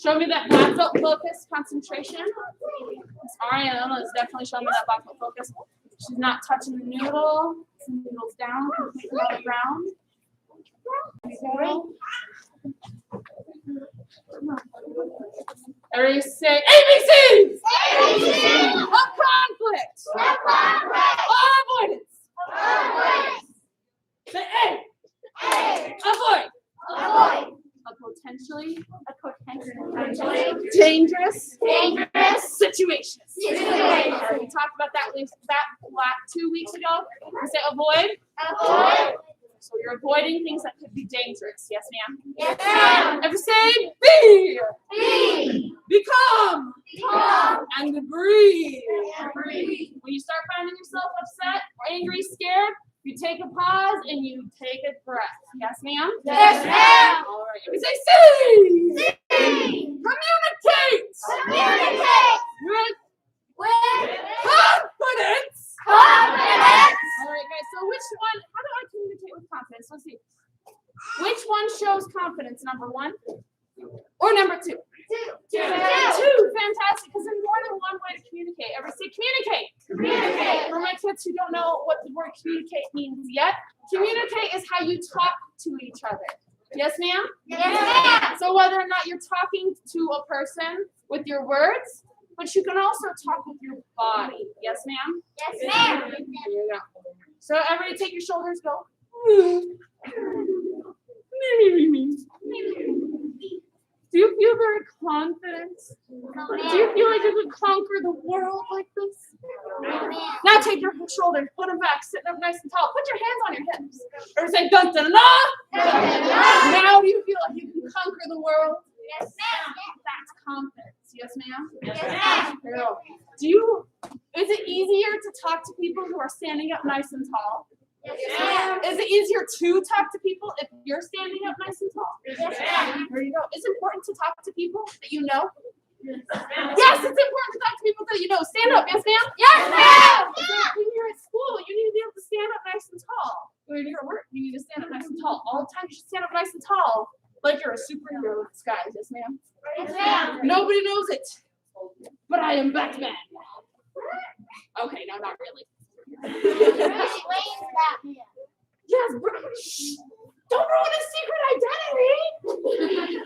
Show me that black belt focus, concentration. Miss Ariana is definitely showing me that black belt focus. She's not touching the noodle. The noodle's down, completely on the ground. Everybody say ABCs! ABCs! Of conflict! Of conflict! Of avoidance! Avoidance! Say A! Avoid! Avoid! A potentially dangerous situations. We talked about that 2 weeks ago. We say avoid. Avoid! So you're avoiding things that could be dangerous. Yes, ma'am? Yes, ma'am! Ever say be? Be! Become! Become! And breathe. And breathe. When you start finding yourself upset or angry, scared, you take a pause and you take a breath. Yes, ma'am? Yes, ma'am! All right. Everybody say see! See! Communicate! Communicate! With With confidence! confidence! All right, guys. So which one, how do I communicate with confidence? Let's see. Which one shows confidence? Number one or number two? Two. Fantastic. Because there's more than one way to communicate. Everybody say communicate. Communicate. For my kids who don't know what the word communicate means yet, communicate is how you talk to each other. Yes, ma'am? Yes, ma'am! So whether or not you're talking to a person with your words, but you can also talk with your body. Yes, ma'am? Yes, ma'am! There you go. So everybody take your shoulders, go. Do you feel very confident? Do you feel like you could conquer the world like this? Now take your shoulders, put them back, sit up nice and tall. Put your hands on your hips. Or say dun dun dun. Now do you feel like you can conquer the world? Yes, ma'am! That's confidence. Yes, ma'am? Yes, ma'am! Is it easier to talk to people who are standing up nice and tall? Yes, ma'am! Is it easier to talk to people if you're standing up nice and tall? Yes, ma'am! There you go. It's important to talk to people that you know. Yes, Yes, it's important to talk to people that you know. Stand up, yes, ma'am? Yes, ma'am! When you're at school, you need to be able to stand up nice and tall. When you're at work, you need to stand up nice and tall. All the time, you should stand up nice and tall, like you're a superhero with disguise, yes, ma'am? Yes, ma'am! Nobody knows it, but I am Batman. Okay, no, not really. Yes, shh. Don't ruin his secret identity.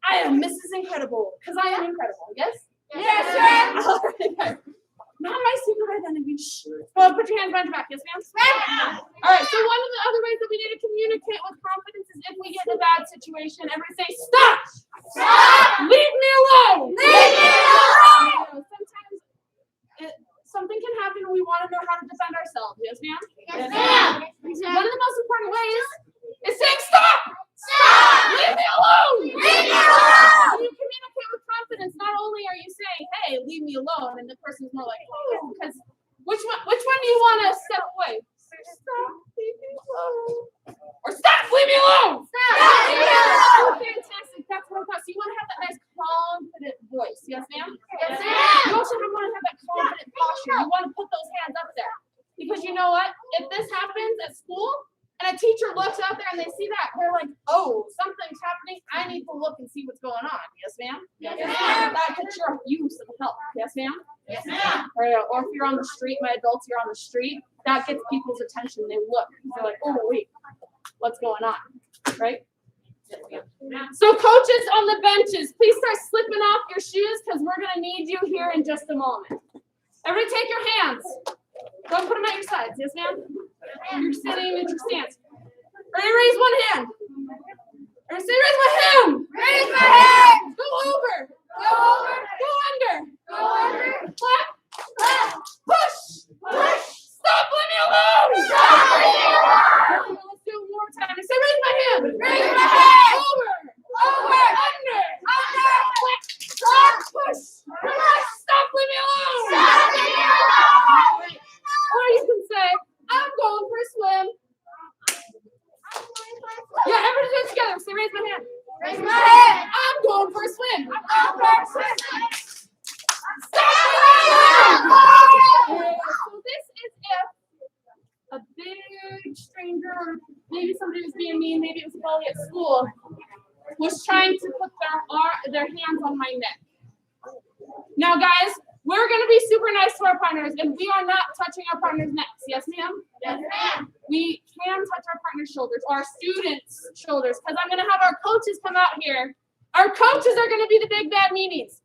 I am Mrs. Incredible, because I am incredible, yes? Yes, ma'am! All right. Not my secret identity. Shh. Well, put your hands behind your back, yes, ma'am? All right, so one of the other ways that we need to communicate with confidence is if we get in a bad situation, everybody say, stop! Stop! Leave me alone! Leave me alone! Sometimes something can happen and we want to know how to defend ourselves, yes, ma'am? Yes, ma'am! One of the most important ways is saying stop! Stop! Leave me alone! Leave me alone! When you communicate with confidence, not only are you saying, hey, leave me alone, and the person's more like, oh, because which one do you want to step away? Stop, leave me alone. Or stop, leave me alone! Stop! Leave me alone! Fantastic, that's what I'm talking about. So you want to have that nice confident voice, yes, ma'am? Yes, ma'am! You also want to have that confident posture. You want to put those hands up there. Because you know what? If this happens at school, and a teacher looks out there and they see that, they're like, oh, something's happening. I need to look and see what's going on. Yes, ma'am? Yes, ma'am. That could sure use some help. Yes, ma'am? Yes, ma'am. Or if you're on the street, my adults, you're on the street, that gets people's attention. They look. They're like, oh, wait, what's going on? Right? So coaches on the benches, please start slipping off your shoes because we're going to need you here in just a moment. Everybody take your hands. Don't put them at your sides. Yes, ma'am? You're sitting at your stance. Everybody raise one hand. Everybody say, raise my hand. Raise my hand. Go over. Go over. Go under. Go under. Clap. Clap. Push. Push. Stop, leave me alone. Stop, leave me alone. Let's do it one more time. Say, raise my hand. Raise my hand. Over. Over. Under. Under. Clap. Clap. Push. Push. Stop, leave me alone. Stop, leave me alone. Or you can say, I'm going for a swim. Yeah, everybody do it together. Say, raise my hand. Raise my hand. I'm going for a swim. I'm going for a swim. Stop! Stop! So this is if a big stranger, or maybe somebody was being mean, maybe it was a bully at school, was trying to put their hands on my neck. Now, guys, we're going to be super nice to our partners, and we are not touching our partners' necks. Yes, ma'am? Yes, ma'am. We can touch our partner's shoulders or our students' shoulders, because I'm going to have our coaches come out here. Our coaches are going to be the big bad meanies.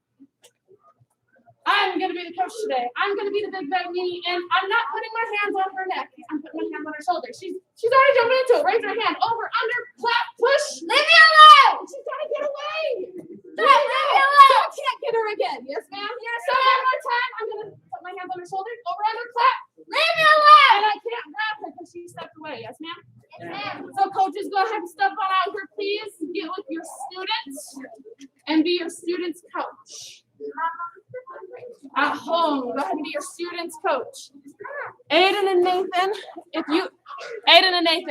I'm going to be the coach today. I'm going to be the big bad meanie, and I'm not putting my hands on her neck. I'm putting my hands on her shoulders. She's already jumping into it. Raise her hand. Over, under, clap, push. Leave me alone. She's got to get away. Leave me So alone. I can't get her again. Yes, ma'am? Yes. So one more time. I'm going to put my hands on her shoulders. Over, under, clap. Leave me alone. And I can't grab her because she stepped away. Yes, ma'am? Yes, ma'am. So coaches, go ahead and step on out here, please. Get with your students and be your students' coach. At home, go ahead and be your students' coach. Aiden and Nathan,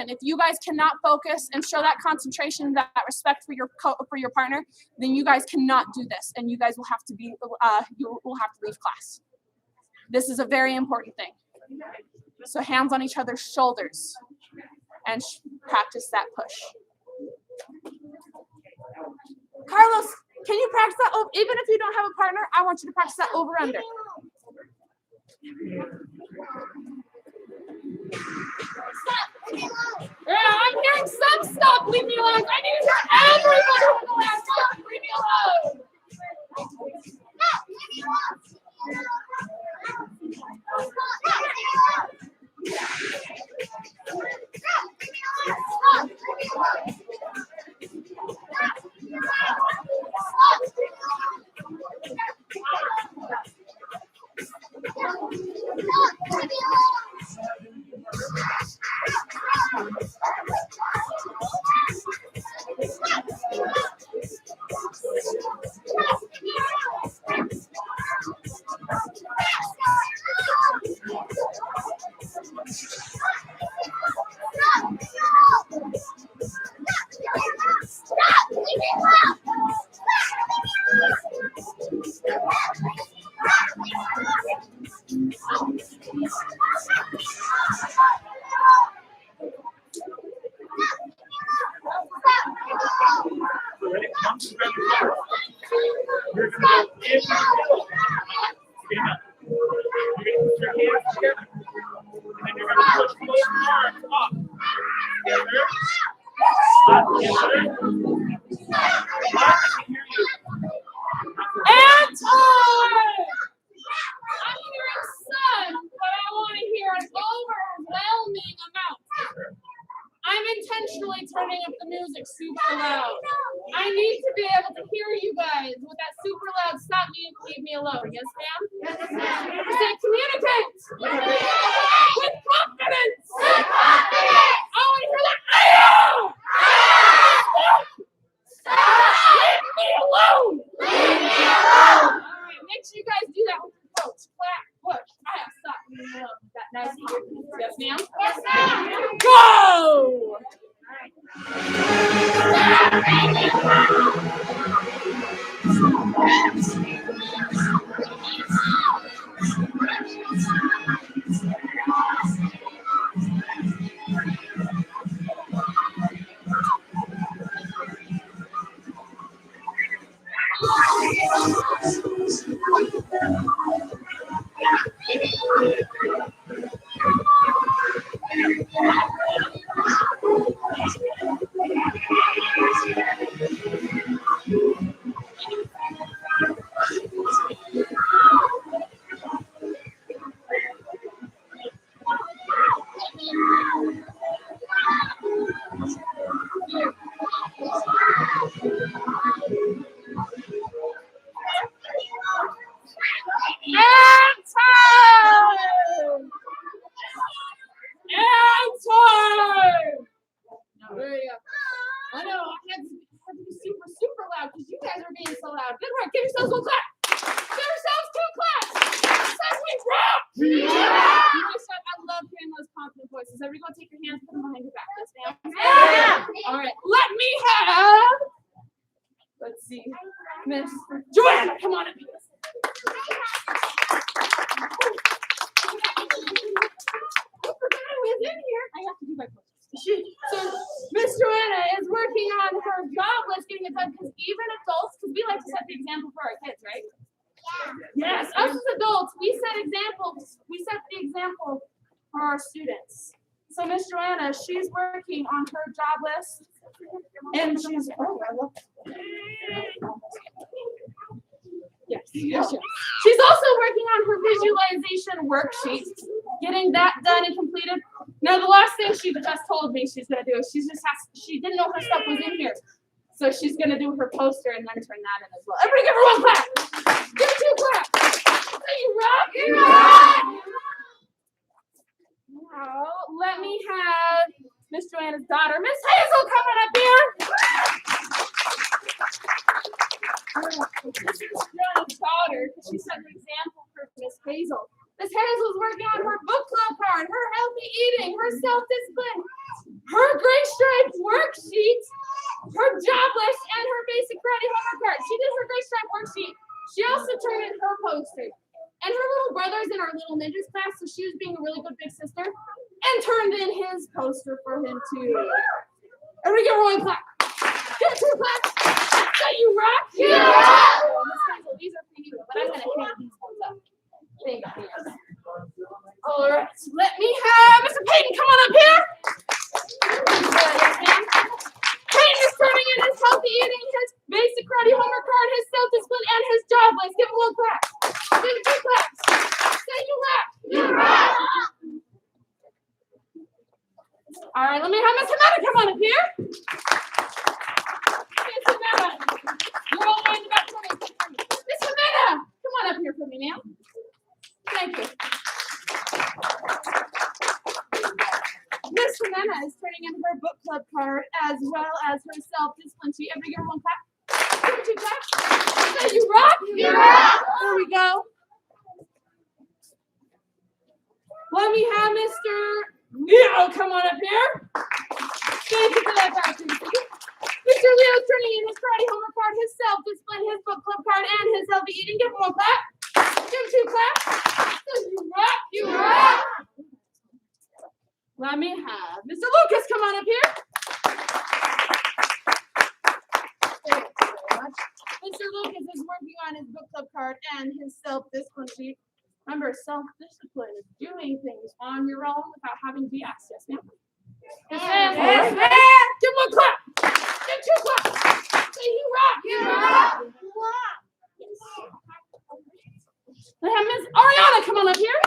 if you guys cannot focus and show that concentration, that respect for your partner, then you guys cannot do this, and you guys will have to leave class. This is a very important thing. So hands on each other's shoulders and practice that push. Carlos, can you practice that? Even if you don't have a partner, I want you to practice that over under. Yeah, I'm hearing some stop. Leave me alone. I need to hear everybody on the last stop. Leave me alone. When it comes to running forward, you're going to go in the middle. Stand up. You're going to put your hands together. And then you're going to push both arms up. Together. Up together. I can hear you. Anton! I'm hearing some, but I want to hear an overwhelming amount. I'm intentionally turning up the music super loud. I need to be able to hear you guys with that super loud stop me and leave me alone. Yes, ma'am? Yes, ma'am. Say communicate with confidence. With confidence. I want to hear that. Leave me alone. Leave me alone. All right, make sure you guys do that with your coach. Clap, push. I have stopped me alone. That nice ear. Yes, ma'am? Yes, ma'am. Go! Anton! Anton! There you go. I know, I had to be super, super loud because you guys are being so loud. Good work. Give yourselves one clap. Give yourselves two claps. Says we rock. Nice job. I love hearing those confident voices. Everyone take your hands, put them behind your back. Yes, ma'am? Yeah. All right. Let me have, let's see, Miss Joanna, come on up here. I forgot I was in here. I have to do my questions. So Miss Joanna is working on her job list, getting a for our students. So Miss Joanna, she's working on her job list, and she's yes. She's also working on her visualization worksheet, getting that done and completed. Now the last thing she just told me she's gonna do is she didn't know her stuff was in here, so she's gonna do her poster and then turn that in as well. Everybody, give her one clap. Give her two claps. Say you rock. You rock. Now, let me have Miss Joanna's daughter, Miss Hazel, coming up here. This is Joanna's daughter, because she set an example for Miss Hazel. Miss Hazel's working on her book club card, her healthy eating, her self-discipline, her gray striped worksheet, her job list, and her basic karate homework card. She did her gray stripe worksheet. She also turned in her poster. And her little brother's in our little ninjas class, so she was being a really good big sister and turned in his poster for him too. Everybody give her one clap. Give her two claps. So you rock. You rock. These are for you, but I'm gonna hang these ones up. Thank you. All right, let me have Mr. Peyton come on up here. Peyton is turning in his healthy eating, his basic karate homework card, his self-discipline, and his job list. Give him one clap. Give him two claps. Say you rock. You rock. All right, let me have Miss Hamada come on up here. Miss Hamada, you're all the way in the back for me. Miss Hamada, come on up here for me, ma'am. Thank you. Miss Hamada is turning in her book club card as well as her self-discipline sheet. Everybody give her one clap. Give her two claps. Say you rock. You rock. There we go. Let me have Mr. Leo come on up here. Thank you for that, Dr. Mr. Leo's turning in his karate homework card, his self-discipline, his book club card, and his healthy eating. Give him one clap. Give him two claps. So you rock. You rock. Let me have Mr. Lucas come on up here. Thank you so much. Mr. Lucas is working on his book club card and his self-discipline sheet. Remember, self-discipline is doing things on your own without having to be asked. Yes, ma'am? Yes, ma'am. Yes, ma'am. Give him one clap. Give him two claps. Say you rock. You rock. You rock. Yes. Let have Miss Ariana come on up here.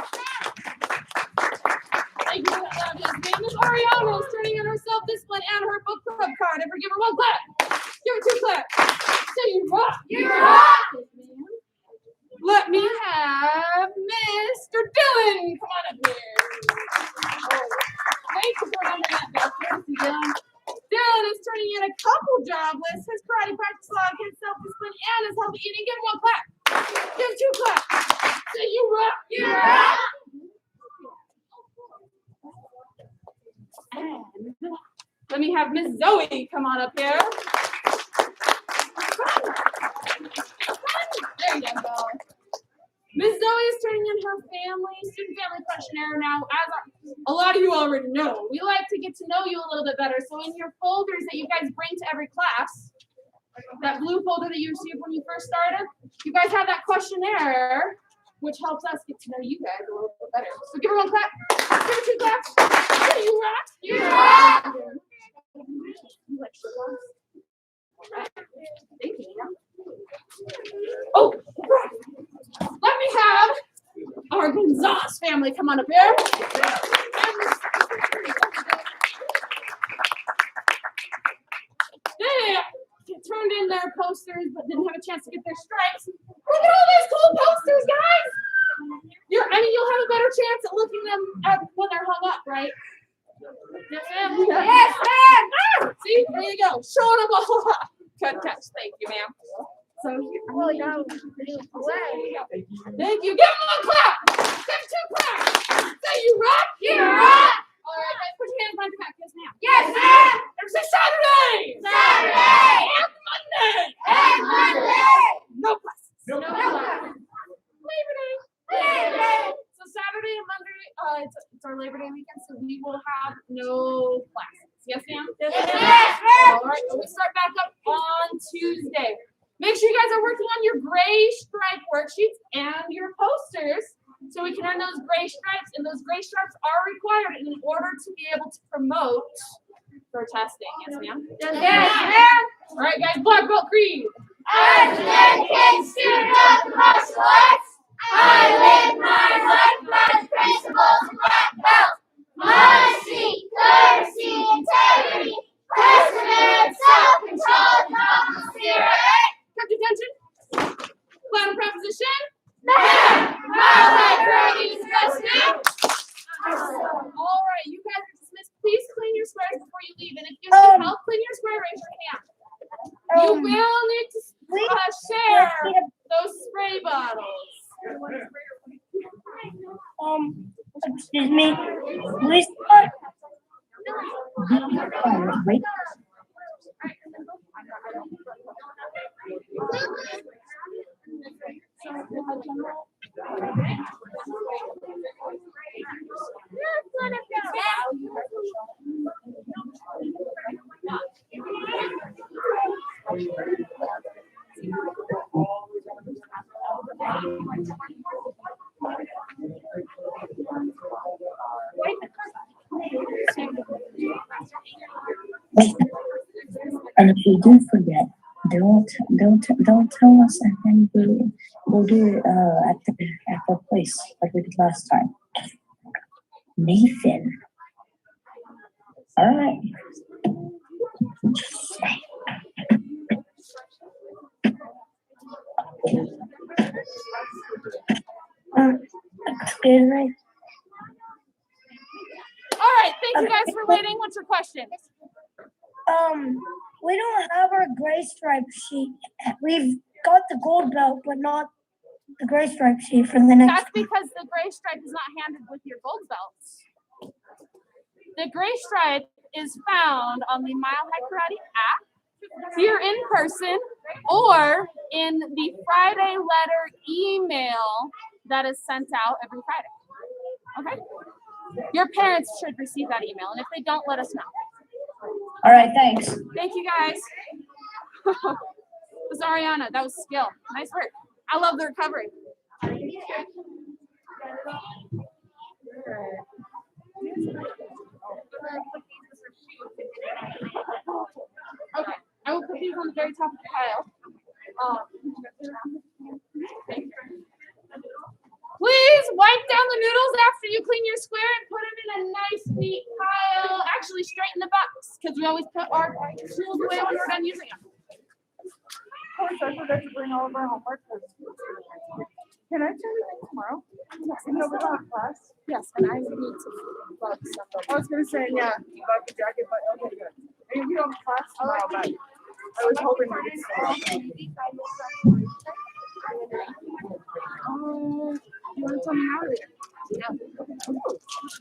Thank you for that, Miss Ma'am. Miss Ariana is turning in her self-discipline and her book club card. Ever give her one clap. Give her two claps. Say you rock. You rock. Yes, ma'am. Let me have Mr. Dylan come on up here. Thank you for remembering that back there, Dylan. Dylan is turning in a couple job lists, his karate practice log, his self-discipline, and his healthy eating. Give him one clap. Give him two claps. Say you rock. You rock. And let me have Miss Zoe come on up here. There you go. Miss Zoe is turning in her student family questionnaire now. As a lot of you already know, we like to get to know you a little bit better. So in your folders that you guys bring to every class, that blue folder that you received when you first started, you guys have that questionnaire, which helps us get to know you guys a little bit better. So give her one clap. Give her two claps. Hey, you rock. You rock. You like sugar? All right. Thank you. Oh, let me have our Gonzalez family come on up here. They turned in their posters but didn't have a chance to get their stripes. Look at all those cool posters, guys. You'll have a better chance at looking them at when they're hung up, right? Yes, ma'am. Yes, ma'am. See, there you go. Showing them all up. Good catch. Thank you, ma'am. So really Thank you. Give them one clap. Give them two claps. Say you rock. You rock. All right, guys, put your hands behind your back. Yes, ma'am. Yes, ma'am. Say Saturday. Saturday. And Monday. And Monday. No classes. No classes. Labor Day. Labor Day. So Saturday and Monday, it's our Labor Day weekend, so we will have no classes. Yes, ma'am. Yes, ma'am. All right, so we start back up on Tuesday. Make sure you guys are working on your gray stripe worksheets and your posters. So we can earn those gray stripes, and those gray stripes are required in order to be able to promote for testing. Yes, ma'am? Yes, ma'am. All right, guys, black belt creed. As an educated student of martial arts, I live my life by the principles of black belt. Honesty, courtesy, integrity, perseverance, self-control, and humble spirit. Kept attention. Final proposition. Railway grading specimen. All right, you guys are dismissed. Please clean your squares before you leave. And if you need help clean your square, raise your hand. You will need to share those spray bottles. Excuse me. Please. Wait. And if you do forget, don't tell us, and then we'll do it at the place like we did last time. Nathan. All right. Excuse me. All right, thank you guys for waiting. What's your question? We don't have our gray stripe sheet. We've got the gold belt, but not the gray stripe sheet for the next. That's because the gray stripe is not handed with your gold belts. The gray stripe is found on the Mile High Karate app, here in person, or in the Friday letter email that is sent out every Friday. Okay? Your parents should receive that email, and if they don't, let us know. All right, thanks. Thank you, guys. It was Ariana. That was skill. Nice work. I love the recovery. Okay, I will put these on the very top of the pile. Please wipe down the noodles after you clean your square and put them in a nice, neat pile. Actually, straighten the box because we always put our tools away when we're done using them. I forgot to bring all of our homework. Can I tell you tomorrow? Yes, we don't have class. Yes, and I need to bug somebody. I was gonna say, yeah, you got the jacket, but okay, good. And we don't have class tomorrow, but I was hoping we would stay. You want to tell me how to do it?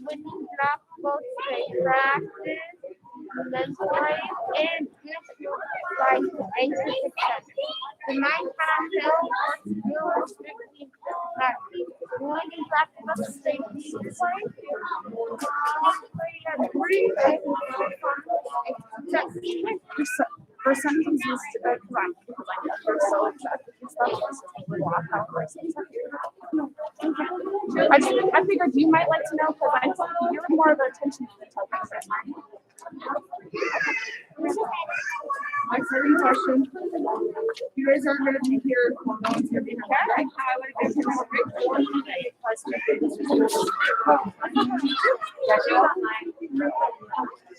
When you drop both straight practice, mentoring, and like success. The mind cannot fail or skill strictly practice. When you drop both straight For sentences to be correct, because I know they're so exact. I figured you might like to know because I thought you're more of an attention to detail person. My second question, you guys are gonna be here, well, no one's gonna be here. I would have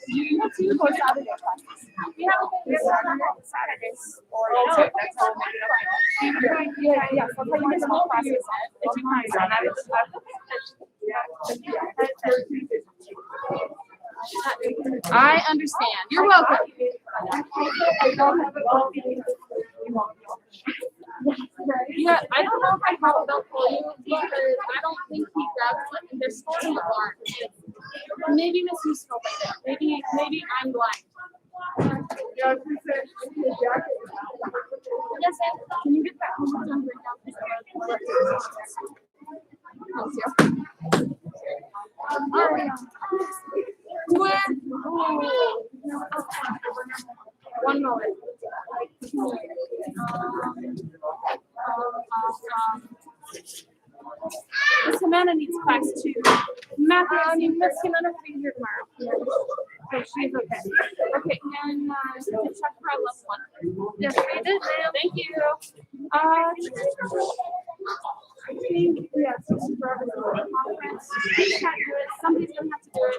You have two more Saturday classes. We have Saturdays or that's how yeah, so for your small classes, if you mind, on that I understand. You're welcome. Yeah, I don't know if I have a belt for you because I don't think he grabs it. And they're stored in the barn. Maybe Miss Useful, maybe I'm blind. Yeah, I was gonna say, the jacket. Yes, can you get that one done right now, please? One moment. Miss Jimena, last two. Matthew, Miss Jimena will be here tomorrow. So she's okay. Okay, and you can check for our level one. Yes, we did, ma'am. Thank you. I think we have some conference. We can't do it. Somebody's gonna have to do it.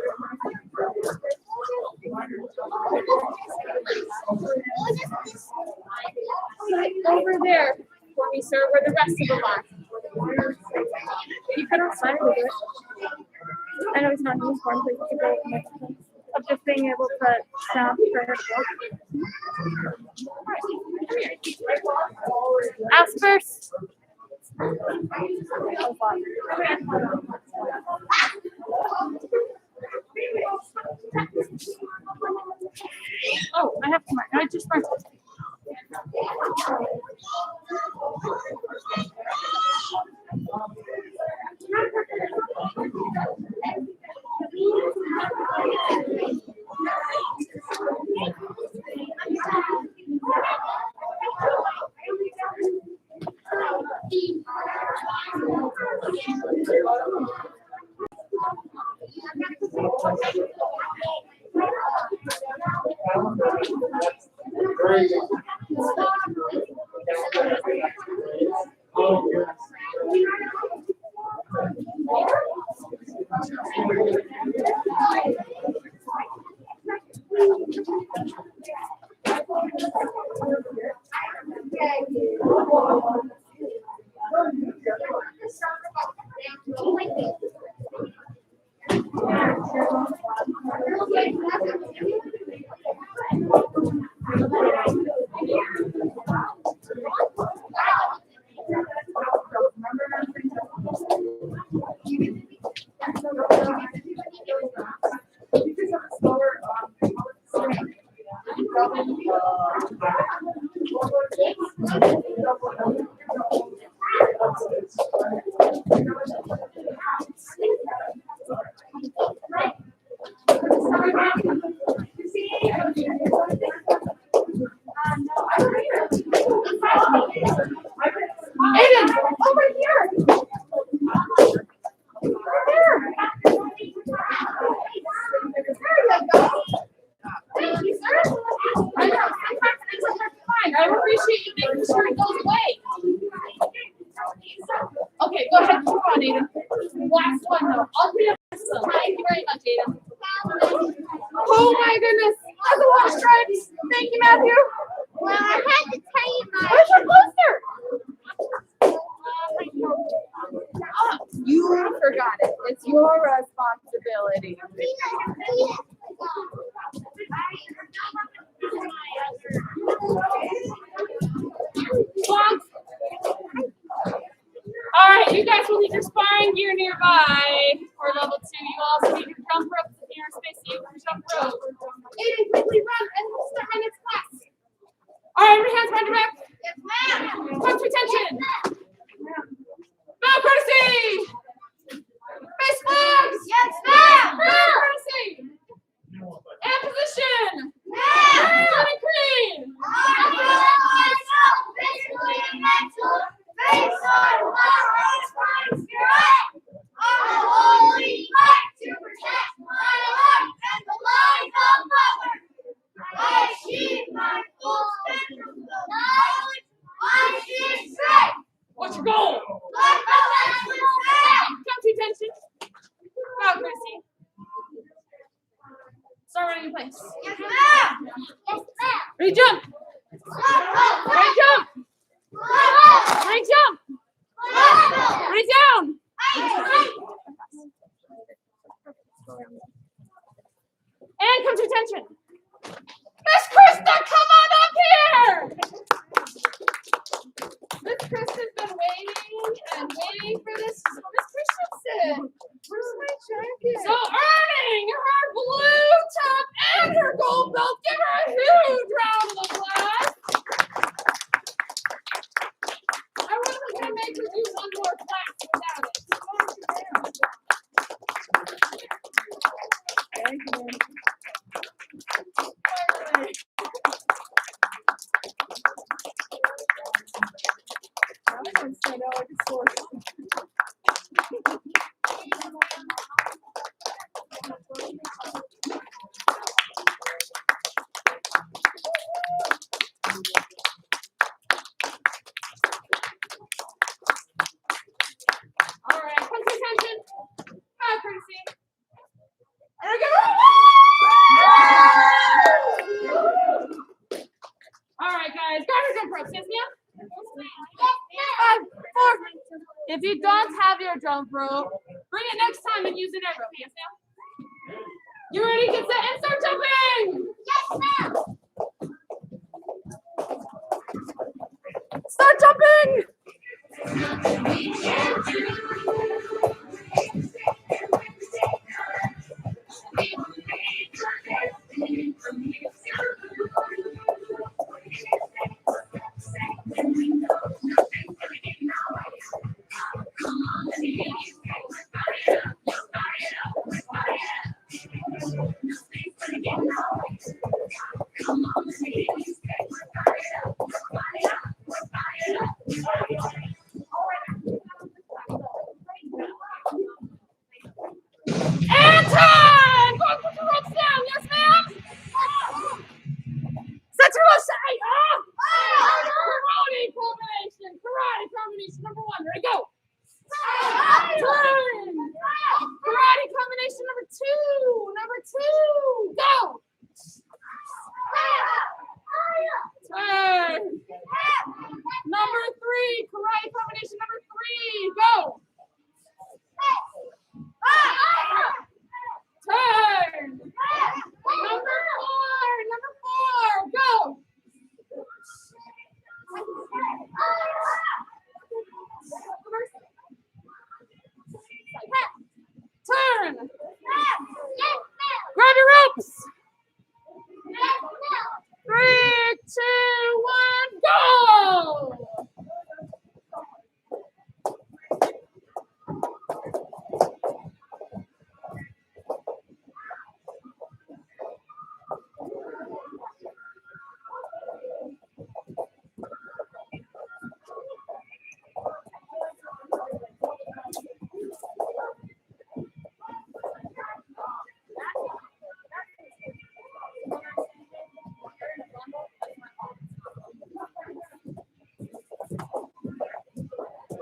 Over there for me, sir, where the rest of them are. You could have signed with it. I know he's not in uniform, but you could go with Mexico. Of just being able to stop for her book. Ask first. Oh, I have to mark. I just marked it. Aiden, over here. Thank you, sir. I know, sometimes things are hard to find. I appreciate you making sure it goes away. Okay, go ahead, keep on, Aiden. Last one, though. I'll be up with some. Thank you very much, Aiden. Oh my goodness, that's a lot of stripes. Thank you, Matthew. Well, I had to tell you my. Where's your poster? You forgot it. It's your responsibility. Bonk. All right, you guys will need your sparring gear nearby for level 2. You also need your jump ropes in aerospace so you can jump rope. Aiden, quickly run and we'll start my next class. All right, everybody hands behind your back. Yes, ma'am. Punch attention. Bow courtesy. Face flags. Yes, ma'am. Bow courtesy. And position. Ma'am. Running green. I feel myself physically and mentally based on my response spirit. I'm a holy fight to protect my life and the life of others. I achieve my full spectrum of knowledge. I see strength. What's your goal? Like my last stand. Come to attention. Bow courtesy. Start running in place. Yes, ma'am. Yes, ma'am. Ready, jump. Ready, jump. Ready, jump. Ready, down. And come to attention. Miss Krista, come on up here. Miss Krista's been waiting and waiting for this. Miss Christensen. Where's my jacket? So earning her blue top and her gold belt. Give her a huge round of applause. I wasn't going to make her do one more class without it. Thank you. That one stand out like a sword. If you don't have your jump rope, bring it next time and use an air rope. Yes, ma'am? You ready? Get set and start jumping! Yes, ma'am. Start jumping! And time! Go put your ropes down, yes, ma'am? Set your ropes straight! Karate combination! Karate combination number 1. Ready, go! Turn! Karate combination number 2! Number 2! Go! Turn! Number 3! Karate combination number 3! Go! Turn! Number 4! Go! Turn! Grab your ropes! 3, 2, 1, go!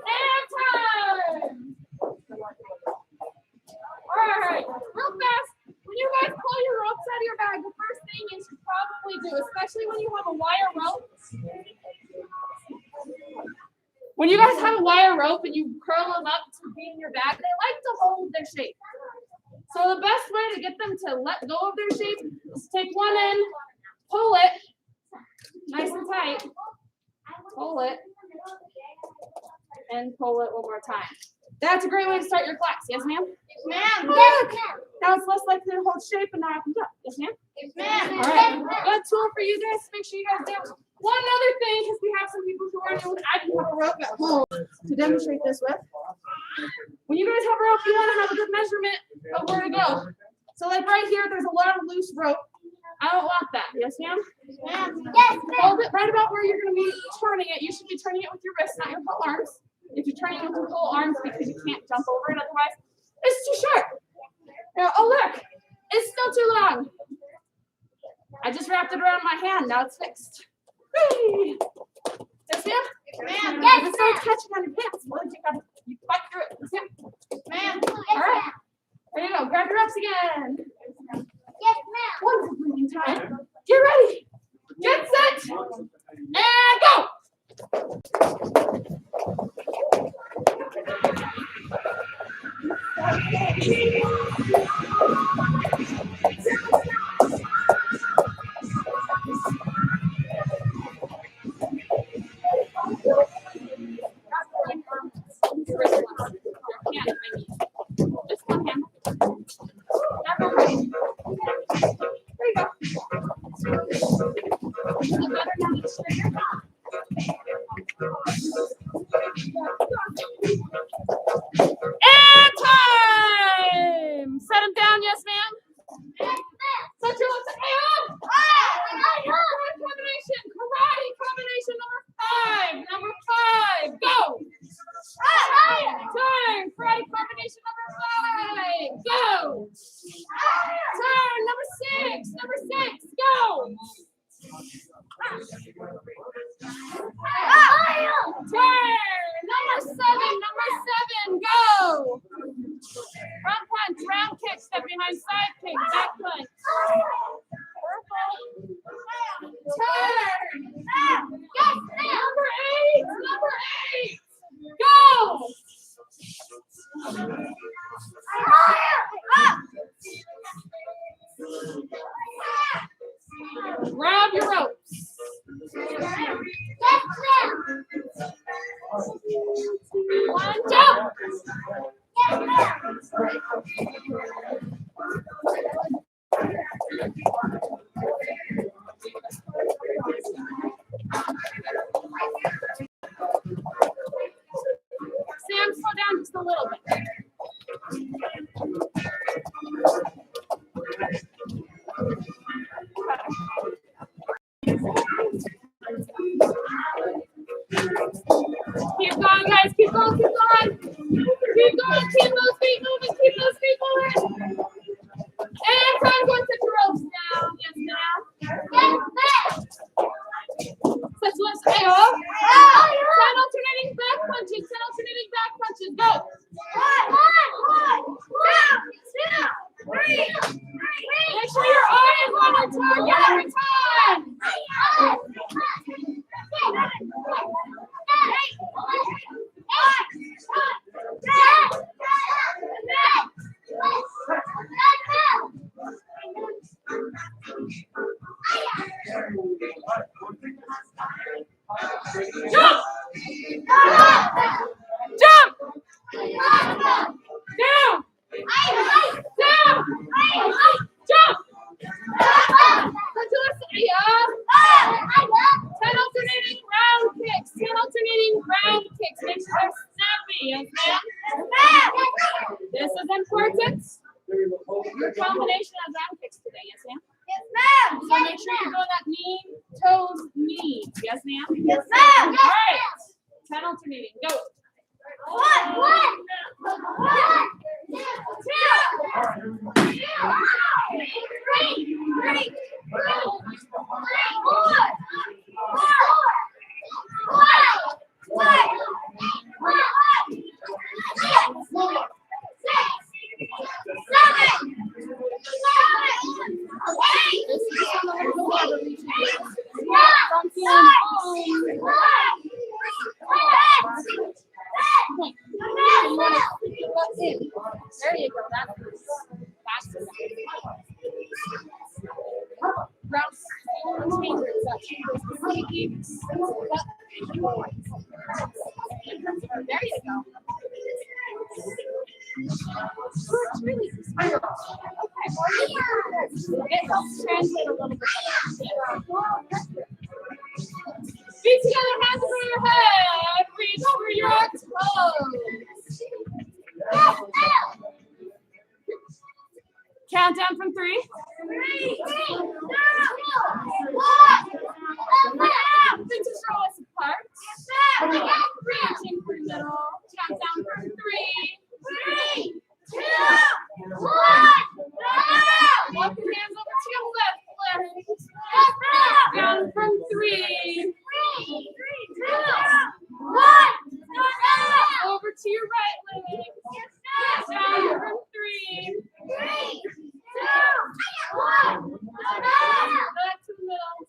And time! Alright, real fast. When you guys pull your ropes out of your bag, the first thing you should probably do, especially when you have a wire rope. When you guys have a wire rope and you curl them up to be in your bag, they like to hold their shape. So the best way to get them to let go of their shape is take one end, pull it, nice and tight, pull it, and pull it one more time. That's a great way to start your class. Yes, ma'am? Ma'am. Look! Now it's less likely to hold shape and not up and up. Yes, ma'am? Yes, ma'am. All right. Good tool for you guys to make sure you guys do. One other thing, because we have some people who are new, I can have a rope at home to demonstrate this with. When you guys have a rope, you want to have a good measurement of where to go. So like right here, there's a lot of loose rope. I don't want that. Yes, ma'am? Yes, ma'am. Hold it right about where you're going to be turning it. You should be turning it with your wrists, not your whole arms. If you're turning it with your whole arms, because you can't jump over it otherwise, it's too short. Now, oh look, it's still too long. I just wrapped it around my hand. Now it's fixed. Whee! Yes, ma'am? Ma'am. Yes, if it starts catching on your pants, well, you fight through it. Yes, ma'am? Ma'am. All right. There you go. Grab your ropes again. Yes, ma'am. Wonderful breathing time. Get ready. Get set. And go. Just one hand. There you go. And time! Set them down, yes, ma'am? Set your lips. Combination. Karate combination number 5. Go! Turn. Karate combination number 5. Go! Turn. Number 6. Go! Turn. Number 7. Go! Front punch, round kick, step behind side kick, back punch. Turn. Number 8. Go! Sam, slow down just a little bit. Keep going, guys. Keep going. Keep going. Keep going. Keep those feet moving. Keep those feet moving. And time going to ropes down. Yes, ma'am. Yes, ma'am. Such lips. Hey, oh. 10 alternating back punches. 10 alternating back punches. Go. One, two, three. Make sure your eye is on your target every time. Jump! Jump! Down! Down! Jump! Let's do this. Yeah. 10 alternating round kicks. 10 alternating round kicks. Make sure they're snappy. Yes, ma'am. This is important. Your combination of round kicks today. Yes, ma'am. So make sure you're doing that knee, toes, knee. Yes, ma'am. Yes, ma'am. All right. 10 alternating. Go. One, This is just a little bit more of a reach. From feeling There you go. That's round chambers. There you go. It's really spiral. It helps translate a little bit. Feet together, hands over your head. Reach over your toes. Count down from 3. 3, 2, 1. Feet to show us apart. Reaching for middle. Count down from 3. 3, 2, 1. Walk your hands over to your left leg. Down from 3. 3, 2, 1. Over to your right leg. Down from 3. 3, 2, 1. Back to the middle.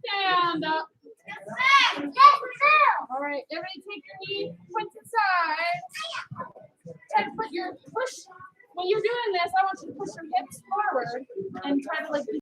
Stand up. All right, everybody take your knee, point to side. Try to put your push. When you're doing this, I want you to push your hips forward and try to like